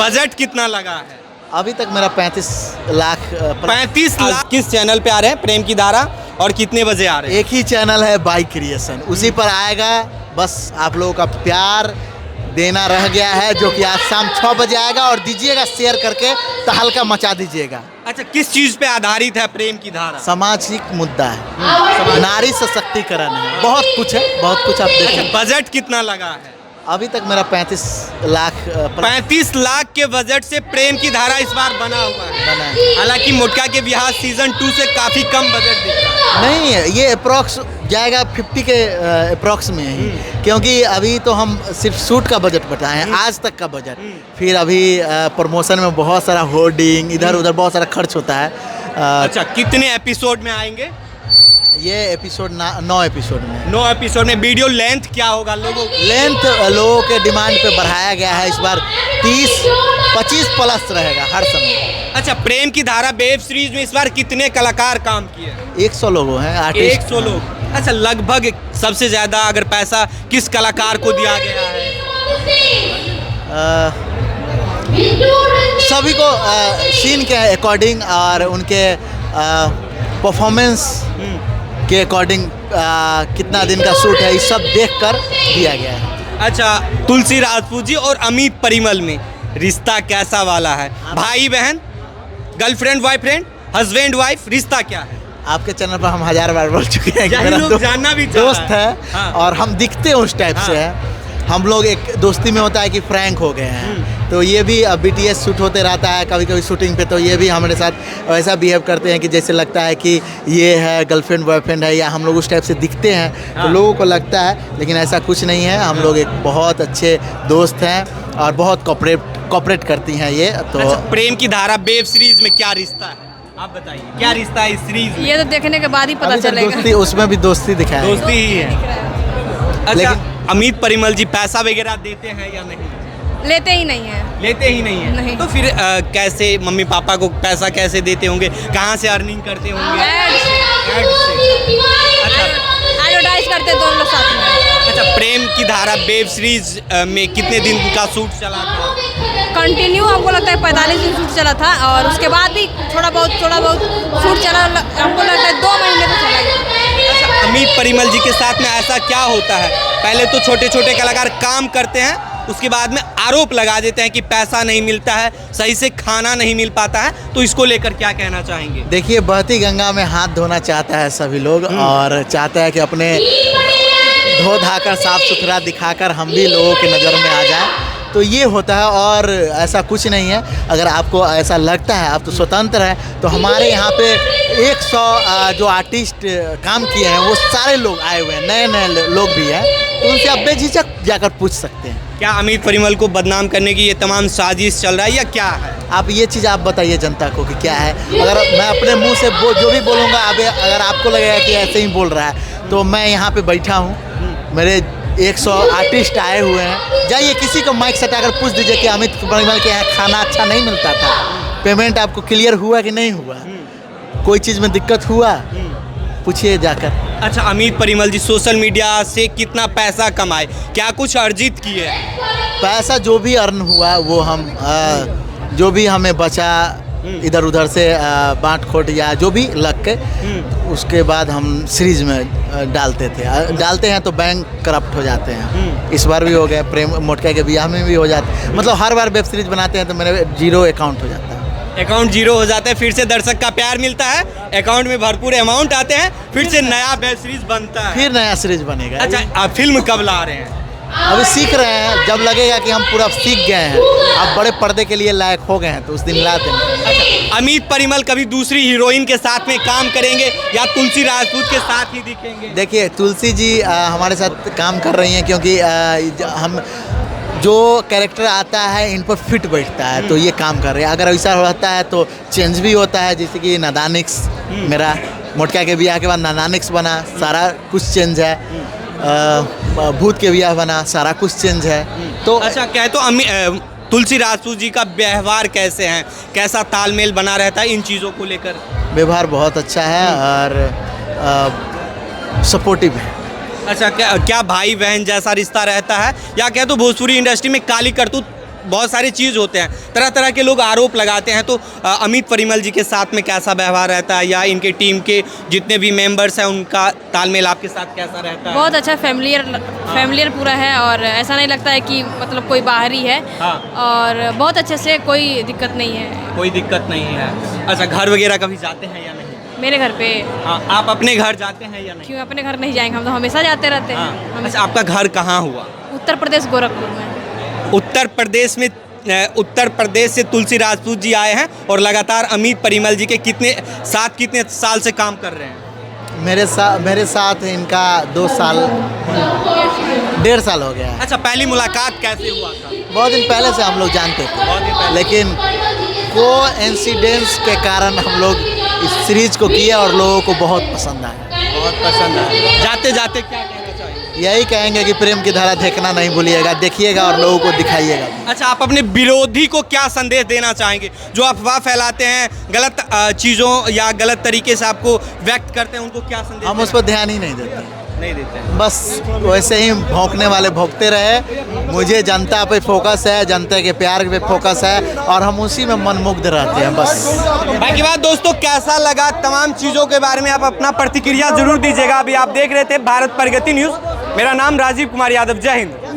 Budget कितना लगा है? अभी तक मेरा 35 लाख 35 लाख। किस चैनल पे आ रहे हैं प्रेम की धारा और कितने बजे आ रहे हैं? एक ही चैनल है बाई क्रिएशन, उसी पर आएगा। बस आप लोगों का प्यार देना रह गया है, जो कि आज शाम 6 बजे आएगा। और दीजिएगा शेयर करके, तहलका मचा दीजिएगा। अच्छा, किस चीज पे आधारित है प्रेम की धारा? सामाजिक मुद्दा है, नारी सशक्तिकरण है, बहुत कुछ है, बहुत कुछ आप अच्छा, देखें। बजट कितना लगा है? अभी तक मेरा 35 लाख 35 लाख के बजट से प्रेम की धारा इस बार बना हुआ है। बना है। हालांकि मोटका के बिहार सीजन 2 से काफी कम बजट दिख रहा है। नहीं है, ये अप्रॉक्स जाएगा 50 के अप्रॉक्स में ही, क्योंकि अभी तो हम सिर्फ शूट का बजट बताए हैं, आज तक का बजट। फिर अभी प्रमोशन में बहुत सारा होर्डिंग, इधर उधर बहुत सारा खर्च होता है। अच्छा, कितने एपिसोड में आएंगे? ये एपिसोड 9 एपिसोड में। 9 एपिसोड में वीडियो लेंथ क्या होगा? लेंथ लोगों के डिमांड पे बढ़ाया गया है, इस बार 30-25 प्लस रहेगा हर समय। अच्छा, प्रेम की धारा वेब सीरीज में इस बार कितने कलाकार काम किए? 100 लोग हैं आर्टिस्ट। 100 लोग। अच्छा, लगभग सबसे ज्यादा अगर पैसा किस कलाकार को दिया गया है? सभी को सीन के अकॉर्डिंग और उनके परफॉर्मेंस के अकॉर्डिंग कितना दिन का शूट है, ये सब देखकर दिया गया है। अच्छा, तुलसी राजपूत जी और अमित परिमल में रिश्ता कैसा वाला है? भाई बहन, गर्लफ्रेंड बॉयफ्रेंड, हस्बैंड वाइफ, रिश्ता क्या है? आपके चैनल पर हम 1000 बार बोल चुके हैं कि यही मेरा लोग जानना भी चाह दोस्त रहा है। हाँ। और हम दिखते हैं उस टाइप से है। हम लोग एक दोस्ती में होता है कि फ्रैंक हो गए हैं, तो ये भी BTS शूट होते रहता है कभी कभी शूटिंग पे, तो ये भी हमारे साथ वैसा बिहेव करते हैं कि जैसे लगता है कि ये है गर्लफ्रेंड बॉयफ्रेंड है, या हम लोग उस टाइप से दिखते हैं। तो लोगों को लगता है, लेकिन ऐसा कुछ नहीं है। हम लोग एक बहुत अच्छे दोस्त हैं और बहुत कॉपरेट करती हैं ये। तो अच्छा, प्रेम की धारा वेब सीरीज में क्या रिश्ता है? आप बताइए, क्या रिश्ता है इस सीरीज में? ये तो देखने के बाद ही पता अभी तक चलेगा। दोस्ती, उसमें भी दोस्ती दिखाया है। दोस्ती ही है। अच्छा, लेकिन- अमित परिमल जी पैसा वगैरह देते हैं या नहीं? लेते ही नहीं है। लेते ही नहीं है। नहीं। तो फिर कैसे मम्मी पापा को पैसा कैसे देते होंगे? कहाँ से अर्निंग करते होंगे? Ad से। अच्छा, एडवर्टाइज करते दोनों लोग साथ में। अच्छा, प्रेम की धारा वेब सीरीज में कितने दिन का शूट चला था? कंटिन्यू हमको लगता है 45 दिन शूट चला था, और उसके बाद भी थोड़ा बहुत शूट चला। हमको लगता है 2 महीने तो चला गया। अच्छा, अमित परिमल जी के साथ में ऐसा क्या होता है? पहले तो छोटे छोटे कलाकार काम करते हैं, उसके बाद में आरोप लगा देते हैं कि पैसा नहीं मिलता है, सही से खाना नहीं मिल पाता है, तो इसको लेकर क्या कहना चाहेंगे? देखिए, बहती गंगा में हाथ धोना चाहता है सभी लोग, और चाहता है कि अपने धो धाकर साफ सुथरा दिखाकर हम भी लोगों की नज़र में आ जाए। तो ये होता है, और ऐसा कुछ नहीं है। अगर आपको ऐसा लगता है, आप तो स्वतंत्र हैं, तो हमारे यहाँ पे 100 जो आर्टिस्ट काम किए हैं, वो सारे लोग आए हुए हैं, नए नए लोग भी हैं, तो उनसे आप बेझिझक जाकर पूछ सकते हैं। क्या अमित परिमल को बदनाम करने की ये तमाम साजिश चल रहा है या क्या है? आप ये चीज़ आप बताइए जनता को कि क्या है। अगर मैं अपने मुंह से जो भी बोलूँगा, अगर आपको लगेगा कि ऐसे ही बोल रहा है, तो मैं यहाँ पे बैठा हूँ, मेरे 100 आर्टिस्ट आए हुए हैं। जाइए किसी को माइक सटाकर पूछ दीजिए कि अमित परिमल के यहाँ खाना अच्छा नहीं मिलता था, पेमेंट आपको क्लियर हुआ कि नहीं हुआ, कोई चीज़ में दिक्कत हुआ, पूछिए जाकर। अच्छा, अमित परिमल जी सोशल मीडिया से कितना पैसा कमाए, क्या कुछ अर्जित किए? पैसा जो भी अर्न हुआ वो हम जो भी हमें बचा इधर उधर से बांट खोट या जो भी लग के, उसके बाद हम सीरीज में डालते हैं तो बैंक करप्ट हो जाते हैं। इस बार भी हो गया, प्रेम मोटका के बियाह में भी हो जाता है। मतलब हर बार वेब सीरीज बनाते हैं तो मेरे 0 अकाउंट हो जाता है। अकाउंट 0 हो जाता है, फिर से दर्शक का प्यार मिलता है, अकाउंट में भरपूर अमाउंट आते हैं, फिर से नया वेब सीरीज बनता है, फिर नया सीरीज बनेगा। अच्छा, आप फिल्म कब ला रहे हैं? अभी सीख रहे हैं, जब लगेगा कि हम पूरा सीख गए हैं, अब बड़े पर्दे के लिए लायक हो गए हैं, तो उस दिन ला देंगे। अच्छा, अमित परिमल कभी दूसरी हीरोइन के साथ में काम करेंगे या तुलसी राजपूत के साथ ही दिखेंगे? देखिए, तुलसी जी हमारे साथ काम कर रही हैं, क्योंकि हम जो कैरेक्टर आता है इन पर फिट बैठता है, तो ये काम कर रहे हैं। अगर ऐसा होता है तो चेंज भी होता है, जैसे कि नादानिक्स मेरा मोटका के ब्याह के बाद नादानिक्स बना, सारा कुछ चेंज है। भूत के ब्याह बना, सारा कुछ चेंज है। तो अच्छा, कहे तो तुलसी राजपूत जी का व्यवहार कैसे है, कैसा तालमेल बना रहता है इन चीज़ों को लेकर? व्यवहार बहुत अच्छा है और सपोर्टिव है। अच्छा, क्या भाई बहन जैसा रिश्ता रहता है, या क्या तो भोजपुरी इंडस्ट्री में काली करतूत बहुत सारे चीज़ होते हैं, तरह तरह के लोग आरोप लगाते हैं। तो अमित परिमल जी के साथ में कैसा व्यवहार रहता है, या इनके टीम के जितने भी मेंबर्स हैं उनका तालमेल आपके साथ कैसा रहता है? बहुत अच्छा फैमिलियर पूरा है, और ऐसा नहीं लगता है कि मतलब कोई बाहरी है। हाँ। और बहुत अच्छे से, कोई दिक्कत नहीं है। कोई दिक्कत नहीं है। अच्छा, घर वगैरह कभी जाते हैं या नहीं? मेरे घर पे हाँ, आप अपने घर जाते हैं या नहीं? क्यों अपने घर नहीं जाएंगे, हम तो हमेशा जाते रहते हैं। हाँ। अच्छा, आपका घर कहाँ हुआ? उत्तर प्रदेश गोरखपुर में। उत्तर प्रदेश से तुलसी राजपूत जी आए हैं और लगातार अमित परिमल जी के कितने साल से काम कर रहे हैं? मेरे साथ इनका 2 साल 1.5 साल हो गया है। अच्छा, पहली मुलाकात कैसे हुआ था? बहुत दिन पहले से हम लोग जानते बहुत दिन थे, पहले। लेकिन कोइंसिडेंस के कारण हम लोग इस सीरीज को किए और लोगों को बहुत पसंद आया। बहुत पसंद है। जाते जाते क्या कहना चाहिए? यही कहेंगे कि प्रेम की धारा देखना नहीं भूलिएगा, देखिएगा और लोगों को दिखाइएगा। अच्छा, आप अपने विरोधी को क्या संदेश देना चाहेंगे, जो अफवाह फैलाते हैं, गलत चीज़ों या गलत तरीके से आपको व्यक्त करते हैं, उनको क्या संदेश हम उस पर ध्यान ही नहीं देते, नहीं देते हैं? बस वैसे ही भौंकने वाले भौंकते रहे। मुझे जनता पे फोकस है, जनता के प्यार पे फोकस है, और हम उसी में मनमुग्ध रहते हैं बस। बाकी बात दोस्तों, कैसा लगा तमाम चीज़ों के बारे में आप अपना प्रतिक्रिया जरूर दीजिएगा। अभी आप देख रहे थे भारत प्रगति न्यूज़। मेरा नाम राजीव कुमार यादव। जय हिंद।